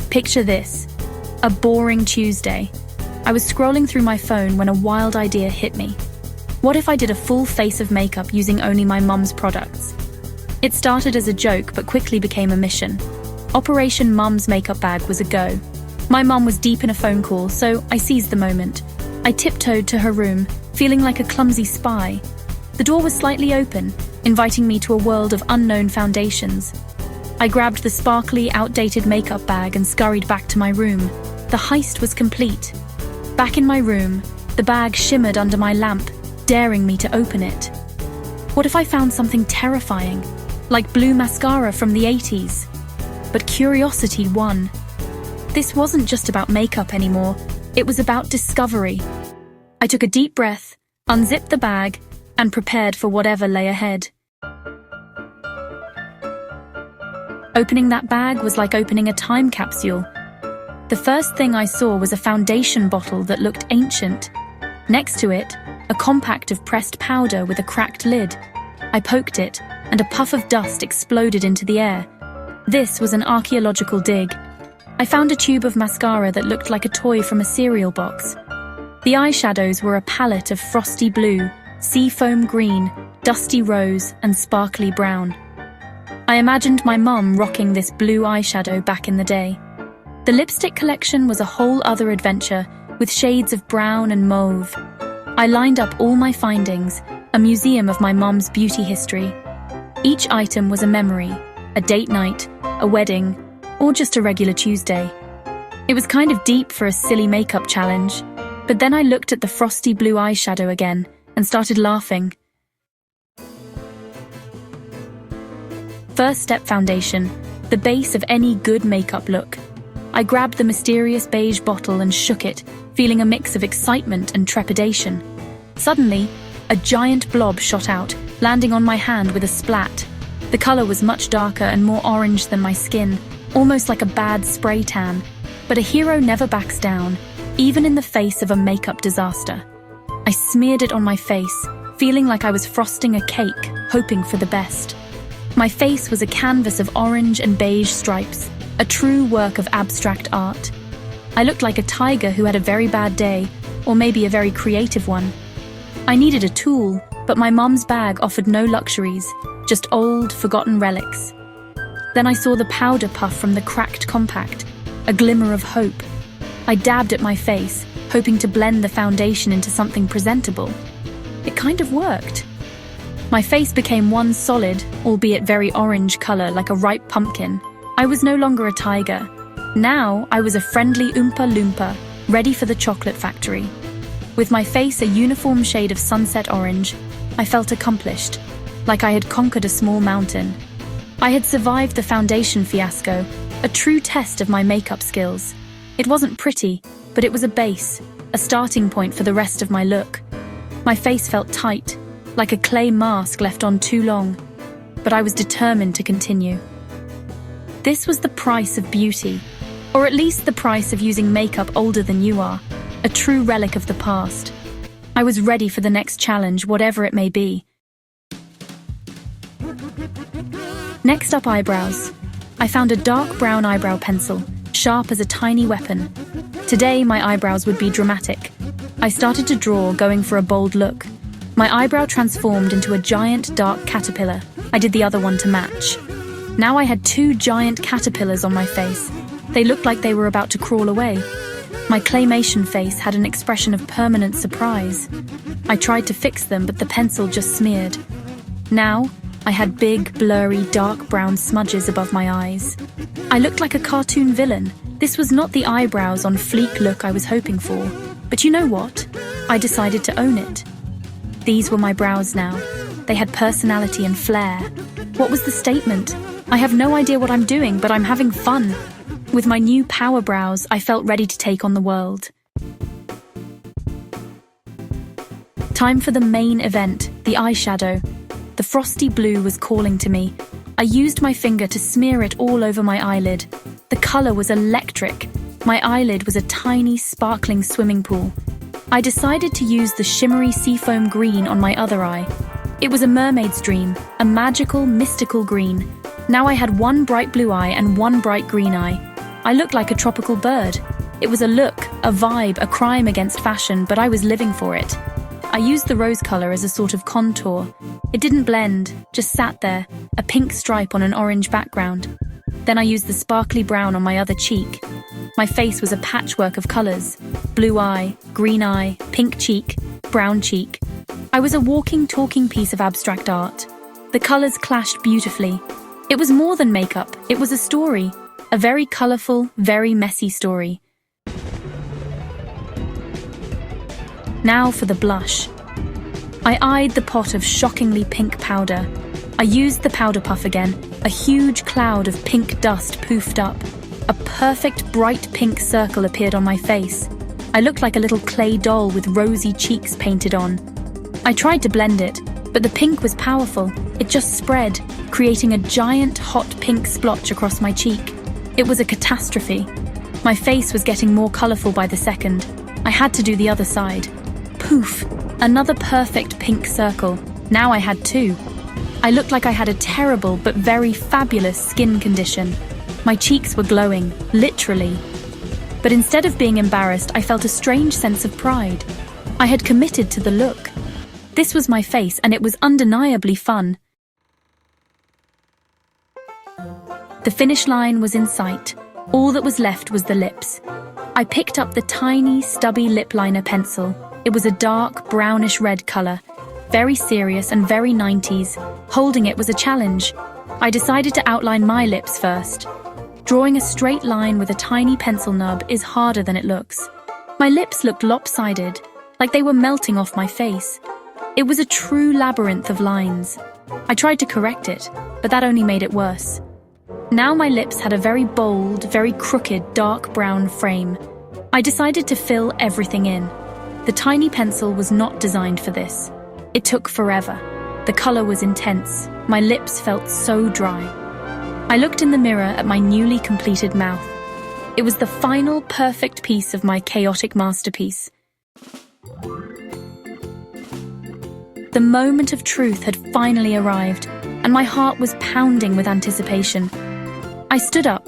Picture this: a boring Tuesday. I was scrolling through my phone when a wild idea hit me. What if I did a full face of makeup using only my mum's products? It started as a joke but quickly became a mission. Operation Mum's Makeup Bag was a go. My mum was deep in a phone call, so I seized the moment. I tiptoed to her room, feeling like a clumsy spy. The door was slightly open, inviting me to a world of unknown foundations. I grabbed the sparkly, outdated makeup bag and scurried back to my room. The heist was complete. Back in my room, the bag shimmered under my lamp, daring me to open it. What if I found something terrifying, like blue mascara from the 80s? But curiosity won. This wasn't just about makeup anymore, it was about discovery. I took a deep breath, unzipped the bag, and prepared for whatever lay ahead. Opening that bag was like opening a time capsule. The first thing I saw was a foundation bottle that looked ancient. Next to it, a compact of pressed powder with a cracked lid. I poked it, and a puff of dust exploded into the air. This was an archaeological dig. I found a tube of mascara that looked like a toy from a cereal box. The eyeshadows were a palette of frosty blue, seafoam green, dusty rose, and sparkly brown. I imagined my mum rocking this blue eyeshadow back in the day. The lipstick collection was a whole other adventure, with shades of brown and mauve. I lined up all my findings, a museum of my mum's beauty history. Each item was a memory, a date night, a wedding, or just a regular Tuesday. It was kind of deep for a silly makeup challenge, but then I looked at the frosty blue eyeshadow again and started laughing. First step foundation, the base of any good makeup look. I grabbed the mysterious beige bottle and shook it, feeling a mix of excitement and trepidation. Suddenly, a giant blob shot out, landing on my hand with a splat. The color was much darker and more orange than my skin, almost like a bad spray tan. But a hero never backs down, even in the face of a makeup disaster. I smeared it on my face, feeling like I was frosting a cake, hoping for the best. My face was a canvas of orange and beige stripes, a true work of abstract art. I looked like a tiger who had a very bad day, or maybe a very creative one. I needed a tool, but my mum's bag offered no luxuries, just old, forgotten relics. Then I saw the powder puff from the cracked compact, a glimmer of hope. I dabbed at my face, hoping to blend the foundation into something presentable. It kind of worked. My face became one solid, albeit very orange color like a ripe pumpkin. I was no longer a tiger. Now I was a friendly Oompa Loompa, ready for the chocolate factory. With my face a uniform shade of sunset orange, I felt accomplished, like I had conquered a small mountain. I had survived the foundation fiasco, a true test of my makeup skills. It wasn't pretty, but it was a base, a starting point for the rest of my look. My face felt tight, like a clay mask left on too long, but I was determined to continue. This was the price of beauty, or at least the price of using makeup older than you are, a true relic of the past. I was ready for the next challenge, whatever it may be. Next up, eyebrows. I found a dark brown eyebrow pencil, sharp as a tiny weapon. Today, my eyebrows would be dramatic. I started to draw, going for a bold look. My eyebrow transformed into a giant dark caterpillar. I did the other one to match. Now I had two giant caterpillars on my face. They looked like they were about to crawl away. My claymation face had an expression of permanent surprise. I tried to fix them, but the pencil just smeared. Now, I had big, blurry, dark brown smudges above my eyes. I looked like a cartoon villain. This was not the eyebrows on fleek look I was hoping for. But you know what? I decided to own it. These were my brows now. They had personality and flair. What was the statement? I have no idea what I'm doing, but I'm having fun. With my new power brows, I felt ready to take on the world. Time for the main event, the eyeshadow. The frosty blue was calling to me. I used my finger to smear it all over my eyelid. The color was electric. My eyelid was a tiny, sparkling swimming pool. I decided to use the shimmery seafoam green on my other eye. It was a mermaid's dream, a magical, mystical green. Now I had one bright blue eye and one bright green eye. I looked like a tropical bird. It was a look, a vibe, a crime against fashion, but I was living for it. I used the rose color as a sort of contour. It didn't blend, just sat there, a pink stripe on an orange background. Then I used the sparkly brown on my other cheek. My face was a patchwork of colors: blue eye, green eye, pink cheek, brown cheek. I was a walking, talking piece of abstract art. The colors clashed beautifully. It was more than makeup, it was a story. A very colorful, very messy story. Now for the blush. I eyed the pot of shockingly pink powder. I used the powder puff again. A huge cloud of pink dust poofed up. A perfect bright pink circle appeared on my face. I looked like a little clay doll with rosy cheeks painted on. I tried to blend it, but the pink was powerful. It just spread, creating a giant hot pink splotch across my cheek. It was a catastrophe. My face was getting more colorful by the second. I had to do the other side. Poof! Another perfect pink circle. Now I had two. I looked like I had a terrible but very fabulous skin condition. My cheeks were glowing, literally. But instead of being embarrassed, I felt a strange sense of pride. I had committed to the look. This was my face, and it was undeniably fun. The finish line was in sight. All that was left was the lips. I picked up the tiny, stubby lip liner pencil. It was a dark, brownish-red color, very serious and very 90s. Holding it was a challenge. I decided to outline my lips first. Drawing a straight line with a tiny pencil nub is harder than it looks. My lips looked lopsided, like they were melting off my face. It was a true labyrinth of lines. I tried to correct it, but that only made it worse. Now my lips had a very bold, very crooked, dark brown frame. I decided to fill everything in. The tiny pencil was not designed for this. It took forever. The color was intense. My lips felt so dry. I looked in the mirror at my newly completed mouth. It was the final perfect piece of my chaotic masterpiece. The moment of truth had finally arrived, and my heart was pounding with anticipation. I stood up,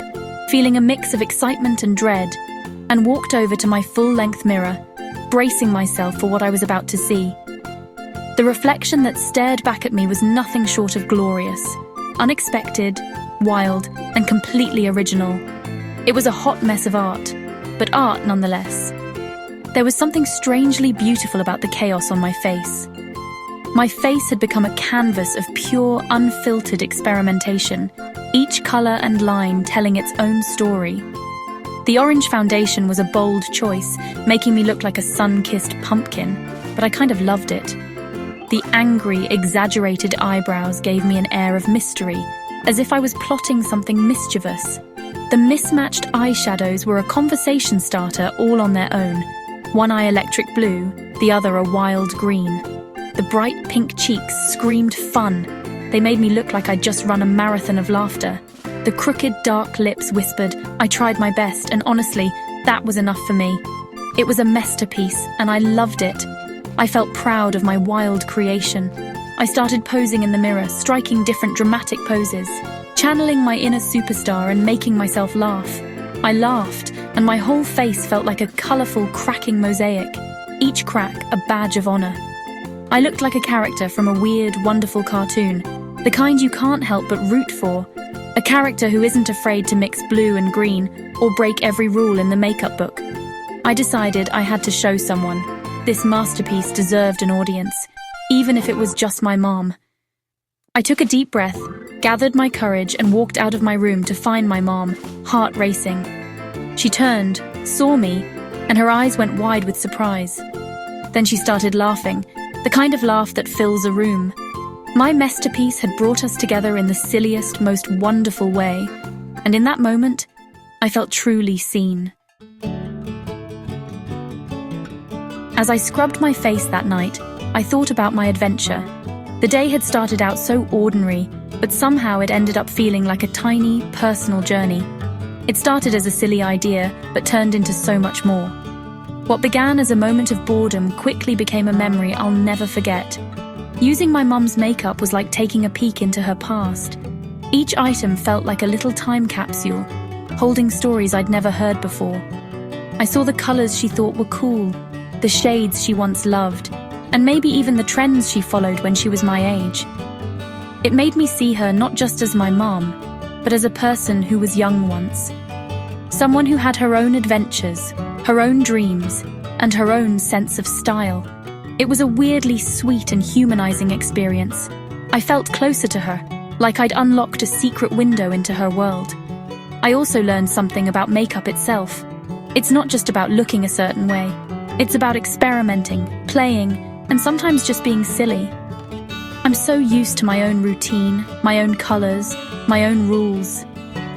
feeling a mix of excitement and dread, and walked over to my full-length mirror, bracing myself for what I was about to see. The reflection that stared back at me was nothing short of glorious, unexpected, wild, and completely original. It was a hot mess of art, but art nonetheless. There was something strangely beautiful about the chaos on my face. My face had become a canvas of pure, unfiltered experimentation, each color and line telling its own story. The orange foundation was a bold choice, making me look like a sun-kissed pumpkin, but I kind of loved it. The angry, exaggerated eyebrows gave me an air of mystery, as if I was plotting something mischievous. The mismatched eyeshadows were a conversation starter all on their own. One eye electric blue, the other a wild green. The bright pink cheeks screamed fun. They made me look like I'd just run a marathon of laughter. The crooked, dark lips whispered, I tried my best, and honestly, that was enough for me. It was a masterpiece, and I loved it. I felt proud of my wild creation. I started posing in the mirror, striking different dramatic poses, channeling my inner superstar and making myself laugh. I laughed, and my whole face felt like a colorful, cracking mosaic, each crack a badge of honor. I looked like a character from a weird, wonderful cartoon, the kind you can't help but root for. A character who isn't afraid to mix blue and green or break every rule in the makeup book. I decided I had to show someone. This masterpiece deserved an audience, even if it was just my mom. I took a deep breath, gathered my courage, and walked out of my room to find my mom, heart racing. She turned, saw me, and her eyes went wide with surprise. Then she started laughing, the kind of laugh that fills a room. My masterpiece had brought us together in the silliest, most wonderful way, and in that moment, I felt truly seen. As I scrubbed my face that night, I thought about my adventure. The day had started out so ordinary, but somehow it ended up feeling like a tiny, personal journey. It started as a silly idea, but turned into so much more. What began as a moment of boredom quickly became a memory I'll never forget. Using my mum's makeup was like taking a peek into her past. Each item felt like a little time capsule, holding stories I'd never heard before. I saw the colors she thought were cool, the shades she once loved, and maybe even the trends she followed when she was my age. It made me see her not just as my mom, but as a person who was young once. Someone who had her own adventures, her own dreams, and her own sense of style. It was a weirdly sweet and humanizing experience. I felt closer to her, like I'd unlocked a secret window into her world. I also learned something about makeup itself. It's not just about looking a certain way. It's about experimenting, playing, and sometimes just being silly. I'm so used to my own routine, my own colors, my own rules.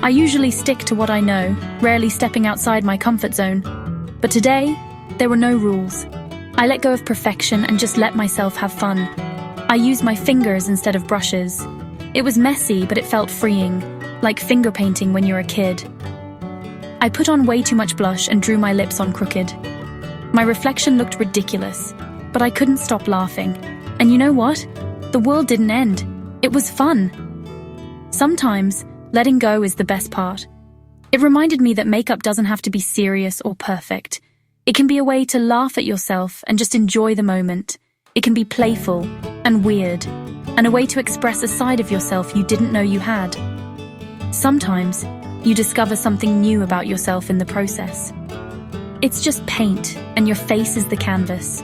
I usually stick to what I know, rarely stepping outside my comfort zone. But today, there were no rules. I let go of perfection and just let myself have fun. I used my fingers instead of brushes. It was messy, but it felt freeing, like finger painting when you're a kid. I put on way too much blush and drew my lips on crooked. My reflection looked ridiculous, but I couldn't stop laughing. And you know what? The world didn't end. It was fun. Sometimes, letting go is the best part. It reminded me that makeup doesn't have to be serious or perfect. It can be a way to laugh at yourself and just enjoy the moment. It can be playful and weird, and a way to express a side of yourself you didn't know you had. Sometimes, you discover something new about yourself in the process. It's just paint, and your face is the canvas.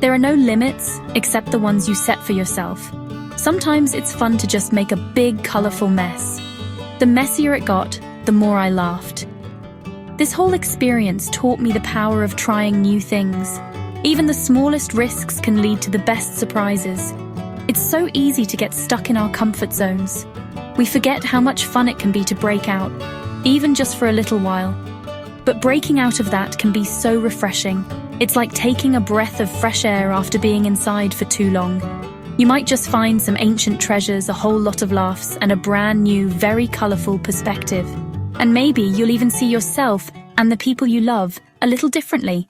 There are no limits except the ones you set for yourself. Sometimes it's fun to just make a big, colorful mess. The messier it got, the more I laughed. This whole experience taught me the power of trying new things. Even the smallest risks can lead to the best surprises. It's so easy to get stuck in our comfort zones. We forget how much fun it can be to break out, even just for a little while. But breaking out of that can be so refreshing. It's like taking a breath of fresh air after being inside for too long. You might just find some ancient treasures, a whole lot of laughs, and a brand new, very colorful perspective. And maybe you'll even see yourself and the people you love a little differently.